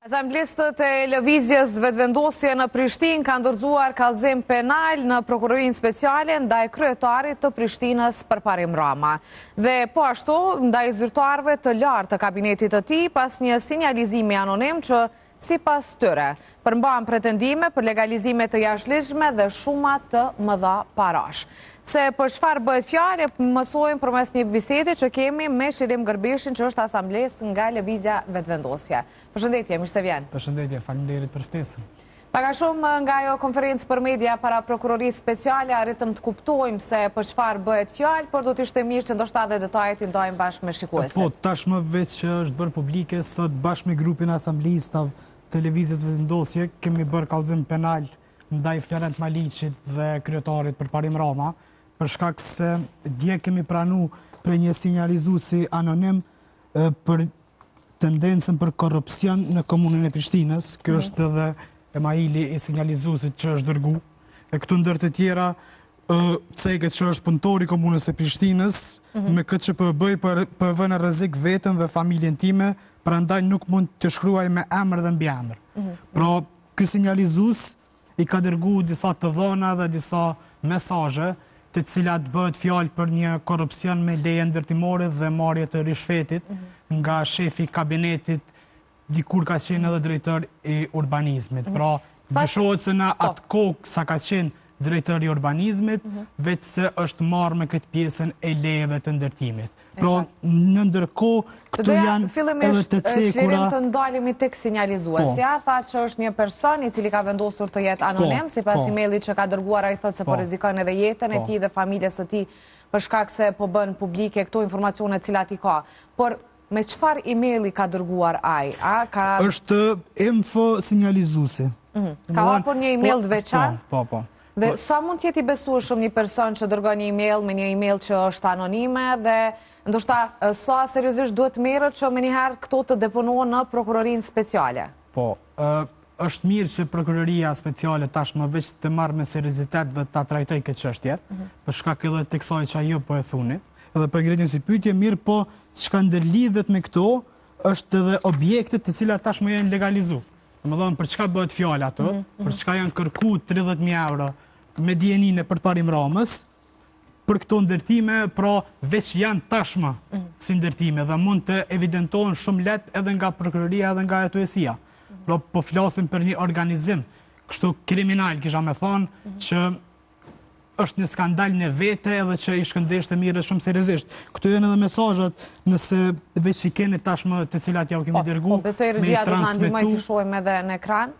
Asamblistët e lëvizjes vetëvendosje në Prishtinë kanë dorëzuar kallëzim penal në prokurorinë speciale ndaj kryetarit të Prishtinës Përparim Rama. Dhe po ashtu ndaj zyrtarëve të lartë të kabinetit të tij pas një sinjalizimi anonim që sipas tyre përmban pretendime për legalizime të jashtëligjshme dhe shuma të mëdha parash. Se për çfarë bëhet fjalë mësojmë përmes një bisede që kemi me Shirim Gërbeshin, që është asamblesë nga lëvizja vetëvendosje. Përshëndetje, mirë se vjen. Përshëndetje, faleminderit për ftesën. Paka shumë nga ajo konferencë për media para prokurorisë speciale arritëm të kuptojmë se për çfarë bëhet fjalë, por do të ishte mirë që ndoshta edhe detajet i ndajmë bashkë me shikuesit. Po, tashmë veç që është bërë publike, sot bashkë me grupin asamblistëve të lëvizjes vetëvendosje kemi bërë kallëzim penal ndaj Florent Maliqit dhe kryetarit Përparim Rama, për shkak se dje kemi pranu për një sinjalizuesi anonim për tendencën për korrupsion në komunën e Prishtinës. Kjo është edhe emaili i sinjalizuesit që është dërgu. E këtu ndër të tjera, Ceket që është punëtori i komunës e Prishtinës, me këtë që bëj për vënë në rrezik veten dhe familjen time, prandaj nuk mund të shkruaj me emër dhe mbiemër. Pra, ky sinjalizues i ka dërguar disa të dhëna dhe disa mesazhe, të cilat bëhet fjalë për një korrupsion me leje ndërtimore dhe marrje të rishfetit nga shefi i kabinetit, dikur ka qenë edhe drejtor i urbanizmit. Pra, dyshohet se në atë kohë sa ka qenë drejtori i urbanizmit, vetë se është marrë me këtë pjesën e lejeve të ndërtimit. Pra, në ndërkohë, këtu janë edhe të cekura... të ndalemi tek sinjalizuesja, tha që është një person i cili ka vendosur të jetë anonim, sipas emailit që ka dërguar ai thotë se po rrezikon edhe jetën e tij dhe familjes së tij për shkak se po bën publike këto informacione të cilat i ka. Por me çfarë emaili ka dërguar ai? Është info sinjalizuesi. Ka hapur një email të veçantë? Po. Dhe sa mund të jetë i besueshëm një person që dërgon një email me një email që është anonime dhe ndoshta sa seriozisht duhet merret që menjëherë këto të deponohen në prokurorinë speciale? Po, është mirë që prokuroria speciale tashmë veç të marrë me seriozitet dhe ta trajtojë këtë çështje, për shkak edhe të kësaj që ajo po e thuni. Edhe për ngritjen si pyetje mirë, po çka ndërlidhet me këto është edhe objektet të cilat tashmë janë legalizuar. Domethënë për çka bëhet fjalë ato, për çka janë kërkuar 30.000 euro me dijeninë e Përparim Ramës, për këto ndërtime, pra veç janë tashmë si ndërtime dhe mund të evidentohen shumë lehtë edhe nga prokuroria edhe nga hetuesia. Pra po flasim për një organizim kështu kriminal, kisha me thonë, që është një skandal në vete edhe që i shkëndeshte mirë shumë seriozisht. Këtu janë edhe mesazhet, nëse veç i keni tashmë të cilat ja u kemi dërguar. Po, besoj regjia do të na ndihmojë të shohim edhe në ekran.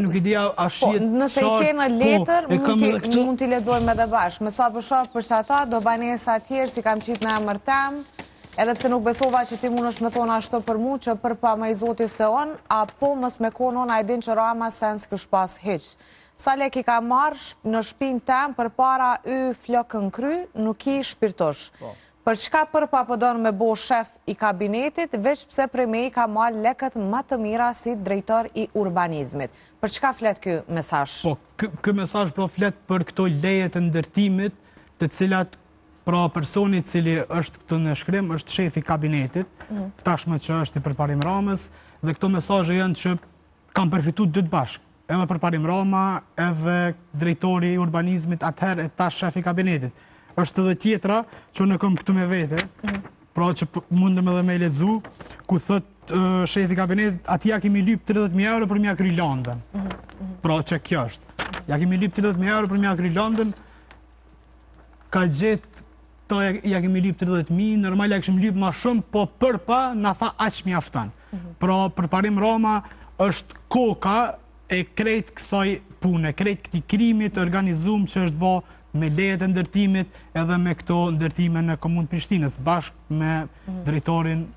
Nuk i dia a shihet. Nëse i keni letër, mund t'i lexojmë edhe bashkë. Me sa po shoh për çata do banesa të tjerë si kam qit në emër tem. Edhe pse nuk besova që ti mund është me thonë ashtu për mu, që për pa me i zoti se on, apo mës me konë on a i din që Rama sens kësh pas heq. Sa lek i ka marrë në shpinë tem për para y flokën kry, nuk i shpirtosh. Për çka për pa pëdonë me bo shef i kabinetit, veç pse preme i ka marrë lekët më të mira si drejtor i urbanizmit. Për çka flet ky mesazh? Po, ky mesazh pro flet për këto leje të ndërtimit, të cilat pra personi cili është këtu në shkrim është shefi i kabinetit, tashmë që është i Përparim Ramës, dhe këto mesazhe janë që kanë përfituar dy të bashkë, edhe Përparim Rama, edhe drejtori i urbanizmit atëherë e tash shefi i kabinetit. Është edhe tjetra që unë kam këtu me vete, pra që mundem edhe me lexu, ku thot shefi i kabinetit, atij ja kemi lyp 30.000 euro për mja kry Londën. Pra që kjo është. Ja kemi lyp 30.000 euro për mja kry Londën, ka gjetë ja kemi lyp 30.000, normal ja këshim lyp ma shumë, po për pa na tha aq mjafton. Pra Përparim Rama është koka e krejt kësaj pune, krejt këtij krimi të organizuar që është bë me lejet e ndërtimit edhe me këto ndërtime në komunë Prishtinës, bashkë me drejtorin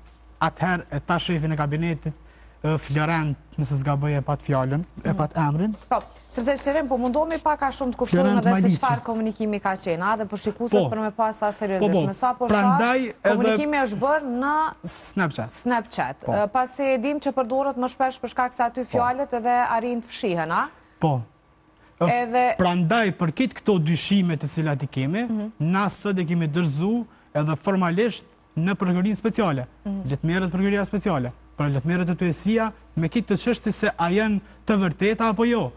atëherë e tash shefin e kabinetit, Florent, nëse s'ga bëj e pat fjallën, e pat emrin. Po, sepse Shirim, po mundohemi pak a shumë të kuptojmë edhe se çfarë komunikimi ka qenë, dhe për shikuesit për me pas sa seriozisht. Me sa po shoh, komunikimi është bërë në Snapchat. Pasi e dim që përdoret më shpesh për shkak se aty fjalët edhe arrin të fshihen, a? Po. Prandaj për këto dyshime të cilat i kemi, na sot e kemi dorëzuar edhe formalisht në prokurorinë speciale. Le të merret prokuroria speciale. Por le të merret ATS-ia me këtë të çështje se a janë të vërteta apo jo.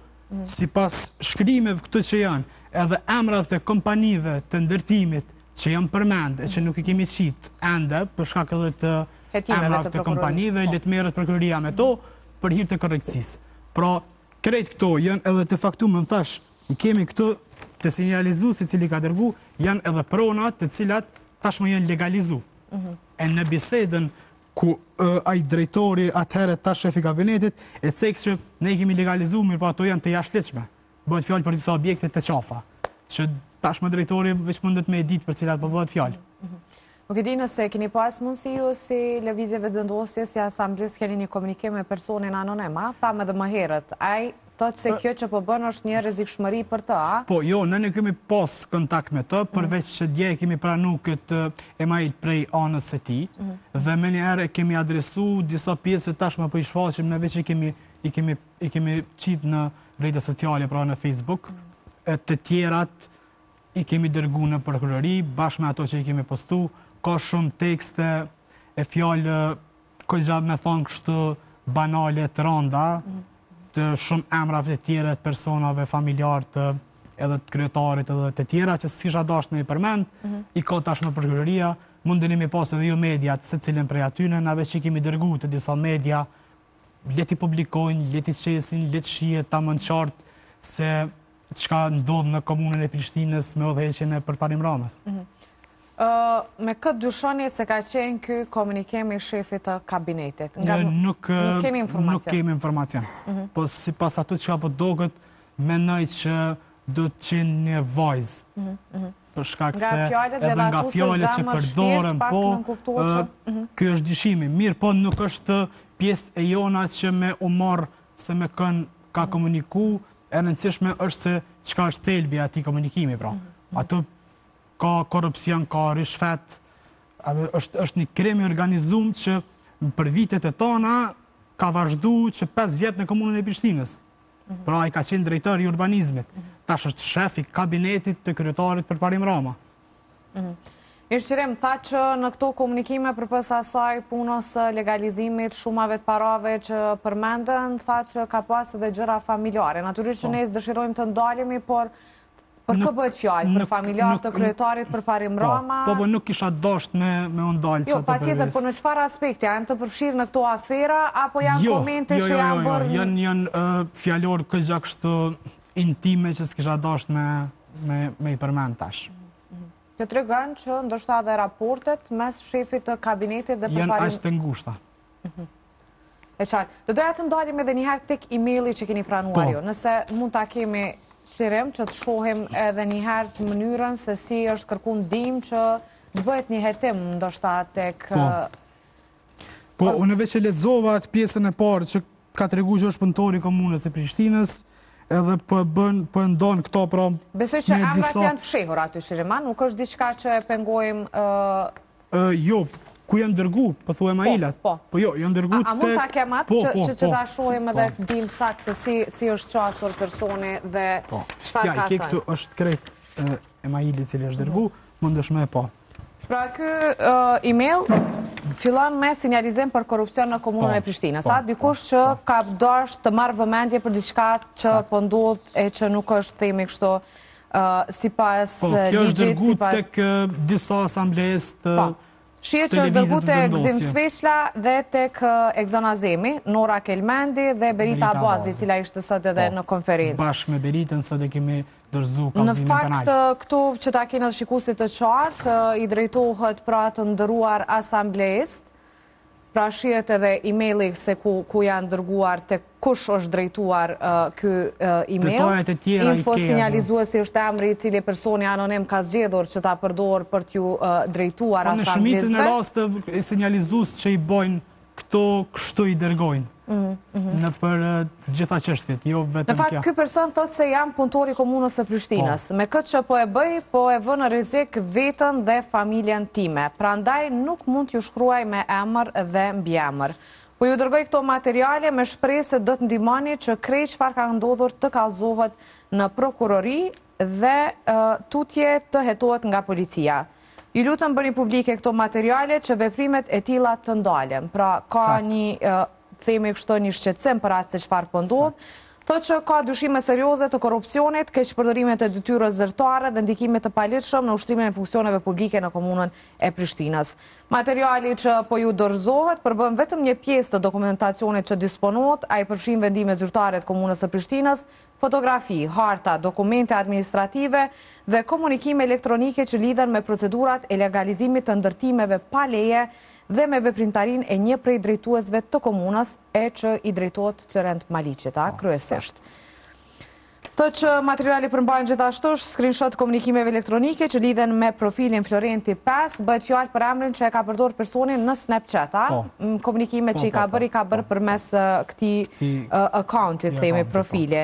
Sipas shkrimeve këto që janë, edhe emrat të kompanive të ndërtimit që janë përmend e që nuk i kemi qit ende për shkak edhe të emrat të kompanive, le të merret prokuroria me to për hir të korrektësisë. Pra, krejt këto janë edhe të faktuar, më thash, i kemi këtu të sinjalizues i cili ka dërgu, janë edhe pronat të cilat tashmë janë legalizu. E në bisedën ku ai drejtori atëherë tash shefi kabinetit e cekë që ne i kemi legalizu, mirë po ato janë të jashtëligjshme. Bëhet fjalë për disa objekte të qafa, që tashmë drejtori veç mundet me e ditë për cilat po bëhet fjalë. Nuk e di nëse keni pas mundësi ju si lëvizje vendosje, si asamblis keni një komunikim me personin anonim, thamë edhe më herët, ai thotë se kjo që po bën është një rrezikshmëri për të, a? Po, jo, ne nuk kemi pas kontakt me të, përveç që dje kemi pranu këtë email prej anës së tij, dhe me njëherë kemi adresu disa pjesë tashmë po i shfaqim, ne veç i kemi qitë në rrjetet sociale, pra në Facebook, të tjerat i kemi dërgu në prokurori, bashkë me ato që i kemi postu, ka shumë tekste e fjalë, kojgja me thonë kështu banale të rënda, të shumë emrave të tjera të personave familjarë edhe të kryetarit edhe të tjera që s'kisha dashur me i përmend, i ka tashmë prokuroria, mundeni me pas edhe ju mediat secilin prej atyne, na veç që kemi dërgu të disa media, le t'i publikojnë, le t'i shesin, le të shihet ta më në qartë se çka ndodh në komunën e Prishtinës me udhëheqjen e përparim Ramës. Me këtë dyshoni se ka qenë ky komunikim i shefit të kabinetit? Nuk kemi informacion. Po si pas ato që apo doget, menoj që do të qenë një vajzë. Për shkak se edhe nga fjalët që përdoren, ky është dyshimi. Mirë, po nuk është pjesë e jona që me u marr se me kën ka komuniku, e rëndësishme është se çka është thelbi atij komunikimi, pra. Ato ka korrupsion, ka rishfet, është një krim i organizuar që për vitet e tona ka vazhdu që 5 vjet në komunën e Prishtinës. Pra ai ka qenë drejtori i urbanizmit. Tash është shef i kabinetit të kryetarit përparim Rama. Mirëqërim, tha që në këto komunikime përpës asaj punës legalizimit shumave të parave që përmendën, tha që ka pas edhe gjëra familjare. Natyrisht që ne dëshirojmë të ndalemi, por për kë bëhet fjalë? Për familjar të kryetarit përparim Rama? Po, nuk kisha dasht me undalë. Jo, patjetër, por në çfarë aspekti? Janë të përfshirë në këto afera, apo janë komente që janë bërë? Janë fjalor këgja kështu intime që s'kisha dasht me i përmend tash. Kjo tregon që ndoshta edhe raportet mes shefit të kabinetit dhe përparim... Janë aq të ngushta. E qartë. Do doja të ndalim edhe njëherë tek emaili që keni pranuar ju. Nëse mund ta kemi Shirim, që të shohim edhe njëherë të mënyrën se si është kërku ndihmë që të bëhet një hetim ndoshta tek... Po, unë veç e lexova atë pjesën e parë që ka tregu që është punëtori i komunës e Prishtinës, edhe po ndon këto pra... Besoj që emrat janë të fshehur aty, Shirima, nuk është diçka që e pengojmë... Jo, ku janë dërgu, po thua emailat. Po jo, janë dërgu tek... A mund ta kem atë që ta shohim edhe të dim saktë se si është qasur personi dhe çfarë ka thënë. Ja, këtu është krejt emaili cili është dërgu, mundesh me pa. Pra ky email fillon me sinjalizim për korrupsion në komunën e Prishtinës. A dikush që ka dashur të marrë vëmendje për diçka që po ndodh e që nuk është themi kështu sipas ligjit, kjo është dërgu tek disa asamblesë të Shihet që është dërgu të Gzim Sveçla dhe tek Egzona Zemi, Nora Kelmendi dhe Berita Abazi, cila ishte sot edhe në konferencë. Bashkë me Beritën sot e kemi dorëzuar kallëzimin penal. Në fakt, këtu që ta keni shikuesit të qartë, i drejtohet pra të nderuar asamblesë. Pra shihet edhe emaili se ku janë dërguar tek kush është drejtuar ky email. Info sinjalizuesi është emri i cili personi anonim ka zgjedhur që ta përdor për t'ju drejtuar asamblesëve. Në shumicën e rasteve sinjalizues që i bojnë këto kështu i dërgojnë. Në për gjitha çështjet, jo vetëm kjo. Në fakt, ky person thotë se jam punëtor i komunës së Prishtinës. Me këtë që po e bëj, po e vë në rrezik veten dhe familjen time. Prandaj nuk mund t'ju shkruaj me emër dhe mbiemër. Po ju dërgoj këto materiale me shpresë se do të ndihmoni që krejt çfarë ka ndodhur të kallëzohet në prokurori dhe tutje të hetohet nga policia. Ju lutëm bëni publike këto materiale që veprimet e tilla të ndalen. Pra, ka një, themi kështu, një shqetësim për atë se çfarë po ndodh. Thotë që ka dyshime serioze të korrupsionit, keqpërdorimet e detyrës zyrtare dhe ndikime të paligjshëm në ushtrimin e funksioneve publike në komunën e Prishtinës. Materiali që po ju dorëzohet përbën vetëm një pjesë të dokumentacionit që disponohet, ai përfshin vendime zyrtare të komunës së Prishtinës, fotografi, harta, dokumente administrative dhe komunikime elektronike që lidhen me procedurat e legalizimit të ndërtimeve pa leje dhe me veprimtarin e një prej drejtuesve të komunës e që i drejtohet Florent Maliqit, kryesisht. Thëtë që materiali përmbajnë gjithashtu screenshot komunikimeve elektronike që lidhen me profilin Florenti 5, bëhet fjallë për emrin që e ka përdor personin në Snapchat, komunikime që i ka bërë përmes këtij accountit, themi, profili.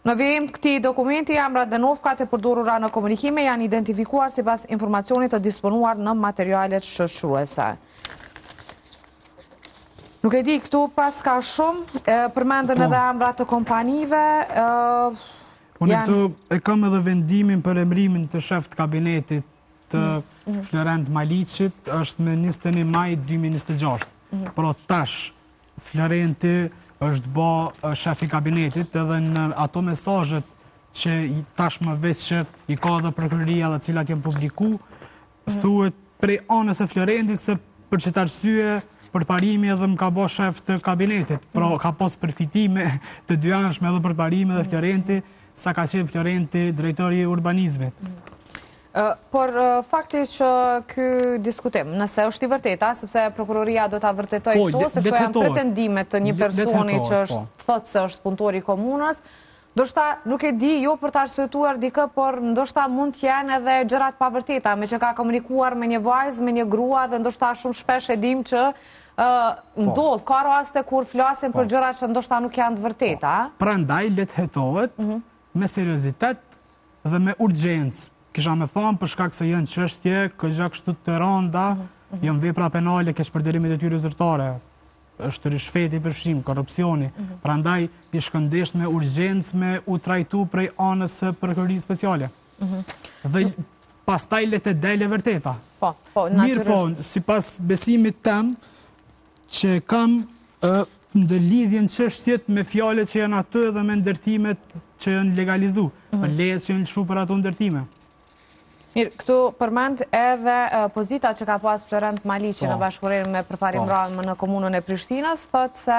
Në vijim këtij dokumenti, emrat dhe nofkat e përdorura në komunikime janë identifikuar sipas informacionit të disponuar në materialet shoqëruese. Nuk e di, këtu pas ka shumë, përmendën edhe emrat të kompanive. Unë këtu e kam edhe vendimin për emrimin të shef të kabinetit të Florent Maliqit, është me 21 maj 2026. Por tash, Florenti është bë shef i kabinetit edhe në ato mesazhet që tash më veç që i ka dhe prokuroria dhe cilat janë publiku, thuhet prej anës e Florentit se për çet arsye përparimi edhe më ka bo shef të kabinetit, pra ka pos përfitime të dy anëshme edhe përparimi dhe Florenti, sa ka qenë Florenti drejtori i urbanizmit. Por fakti që ky diskutim, nëse është i vërteta, sepse prokuroria do ta vërtetoj këto, se këto janë pretendimet të një personi që thotë se është punëtor i komunës, ndoshta nuk e di jo për të arsyetuar dikë, por ndoshta mund të jenë edhe gjërat pa vërteta, me që ka komunikuar me një vajzë, me një grua dhe ndoshta shumë shpesh e dim që ndodh, ka raste kur flasin për gjëra që ndoshta nuk janë të vërteta. Prandaj le të hetohet me seriozitet dhe me urgjencë. Kisha me thonë për shkak se janë çështje këgja kështu të rënda, janë vepra penale, keqpërdorim e detyrës zyrtare, është rishfeti përfshim, korrupsioni. Prandaj i shkëndesht me urgjencë me u trajtu prej anës së prokurorisë speciale. Dhe pastaj le të dalë vërteta. Mirë po, sipas besimit tem që kam ndërlidhjen çështjet me fjalët që janë aty dhe me ndërtimet që janë legalizu, me lejet që janë lëshu për ato ndërtime. Mirë, këtu përmend edhe pozita që ka pas Florent Maliqi në bashkëpunim me përparim Ramën në komunën e Prishtinës, thotë se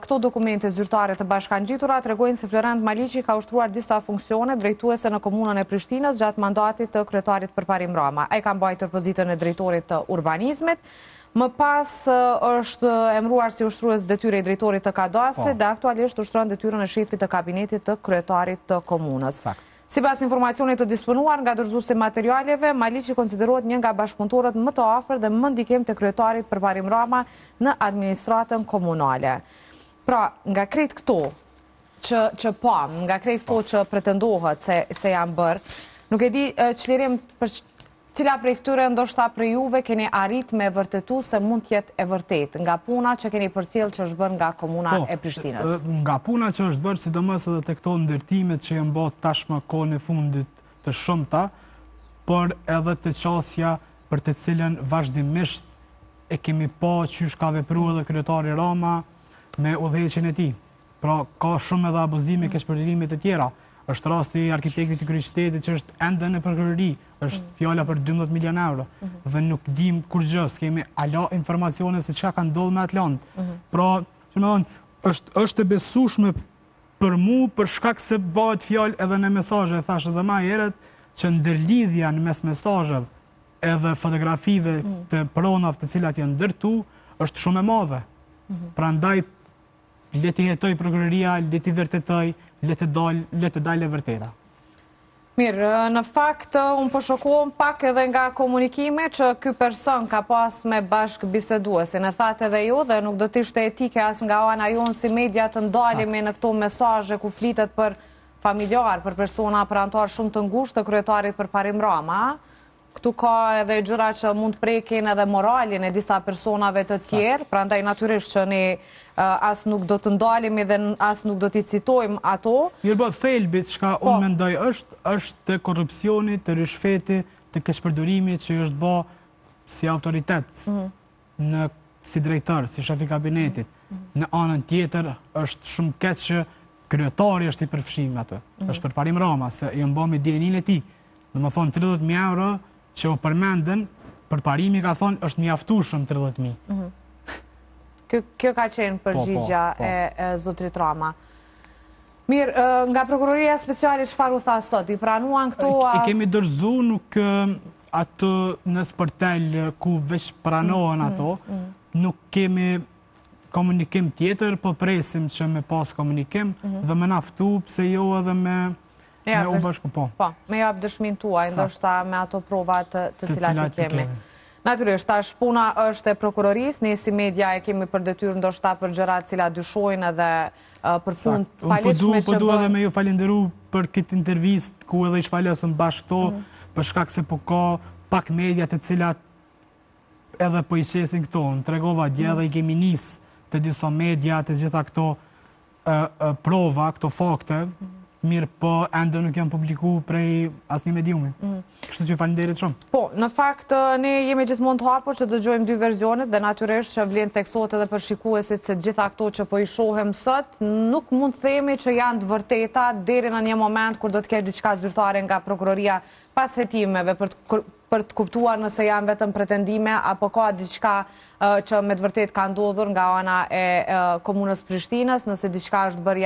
këto dokumente zyrtare të bashkangjitura tregojnë se Florent Maliqi ka ushtruar disa funksione drejtuese në komunën e Prishtinës gjatë mandatit të kryetarit përparim Rama. Ai ka mbajtur pozitën e drejtorit të urbanizmit, më pas është emëruar si ushtrues detyre i drejtorit të kadastrit dhe aktualisht ushtron detyrën e shefit të kabinetit të kryetarit të komunës. Sipas informacionit të disponuar nga dorëzuesi materialeve, Maliqi konsiderohet një nga bashkëpunëtorët më të afërt dhe më ndikim të kryetarit përparim Rama në administratën komunale. Pra, nga krejt këto që pam, nga krejt këto që pretendohet se janë bërë, nuk e di çlirim për cila prej këtyre ndoshta prej juve keni arrit me vërtetu se mund të jetë e vërtetë nga puna që keni përcjell që është bërë nga komuna e Prishtinës? Nga puna që është bërë, sidomos edhe te këto ndërtimet që janë bërë tashmë kohën e fundit të shumta, por edhe të qasja për të cilën vazhdimisht e kemi pa qysh ka vepruar edhe kryetari Rama me udhëheqjen e tij. Pra ka shumë edhe abuzime, keqpërdorime të tjera. Është rasti i arkitektit të kryeqytetit që është ende në prokurori, është fjala për 12 milion euro dhe nuk dim kur gjë, s'kemi ala informacione se çka ka ndodhur me atë land. Pra, që më thonë, është e besueshme për mua për shkak se bëhet fjalë edhe në mesazhe, thash edhe më herët, që ndërlidhja në mes mesazheve edhe fotografive të pronave të cilat janë ndërtu është shumë e madhe. Prandaj le të jetoj prokuroria, le të vërtetoj, le të dalë e vërteta. Mirë, në fakt, unë po shokohem pak edhe nga komunikime që ky person ka pas me bashkë biseduesin. E thatë edhe ju dhe nuk do të ishte etike as nga ana jonë si media të ndalemi në këto mesazhe ku flitet për familjar, për persona për antar shumë të ngushtë të kryetarit përparim Rama. Këtu ka edhe gjëra që mund të prekin edhe moralin e disa personave të tjerë, prandaj natyrisht që ne as nuk do të ndalemi dhe as nuk do t'i citojmë ato. Mirë, thelbi çka unë mendoj është të korrupsioni, të rishfeti, të të keqpërdorimi që është bë si autoritet, si drejtor, si shefi kabinetit. Në anën tjetër është shumë keq që kryetari është i përfshim atë. Është përparim Rama, se i mba me DNA-n e tij. Në më thonë 30.000 euro që u përmendën, përparimi ka thonë është mjaftueshëm 30.000. Kjo ka qenë përgjigja e zotrit Rama. Mirë, nga prokuroria speciale çfarë u tha sot? I pranuan këto? I kemi dorëzu, nuk atë në sportel ku veç pranohen ato, nuk kemi komunikim tjetër, po presim që me pas komunikim dhe me naftu, pse jo edhe me u bashku po. Po, me jap dëshmin tuaj, ndoshta me ato provat të cilat i kemi. Natyrisht, tash puna është e prokurorisë, ne si media e kemi për detyrë ndoshta për gjërat cilat dyshojnë edhe për punë paligjshme që Po du edhe me ju falenderu për këtë intervist ku edhe i shpalesën bashkë to, për shkak se po ka pak media të cilat edhe po i qesin këto. Në tregova dje edhe i kemi nisë të disa media të gjitha këto prova, këto fakte, mirë po ende nuk janë publiku prej asnjë mediumi. Kështu që falenderit shumë. Po, në fakt ne jemi gjithmonë të hapur që dëgjojmë dy versionet dhe natyrisht që vlen theksohet edhe për shikuesit se gjitha këto që po i shohim sot nuk mund të themi që janë të vërteta deri në një moment kur do të ketë diçka zyrtare nga prokuroria pas hetimeve për të kuptuar nëse janë vetëm pretendime apo ka diçka që me të vërtet ka ndodhur nga ana e komunës Prishtinës, nëse diçka është bërë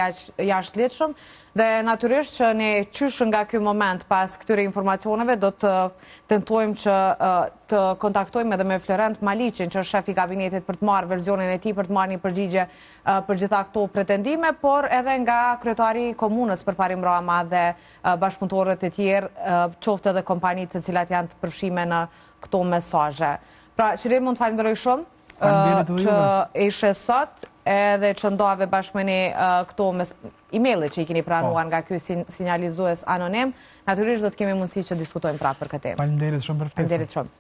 jashtëligjshëm. Dhe natyrisht që ne qysh nga ky moment pas këtyre informacioneve do të tentojmë që të kontaktojmë edhe me Florent Maliqin, që është shef i kabinetit, për të marrë versionin e tij, për të marrë një përgjigje për gjitha këto pretendime, por edhe nga kryetari i komunës Përparim Rama dhe bashkëpunëtorët e tjerë, qoftë edhe kompanitë të cilat janë të përfshime në këto mesazhe. Pra, Qire, mund të falenderoj shumë që ishe sot edhe që ndove bashkë me ne këto e-mailit që i keni pranuar nga ky sinjalizues anonim. Natyrisht do të kemi mundësi që diskutojmë prapë për këtë temë. Faleminderit shumë për ftesën. Faleminderit shumë.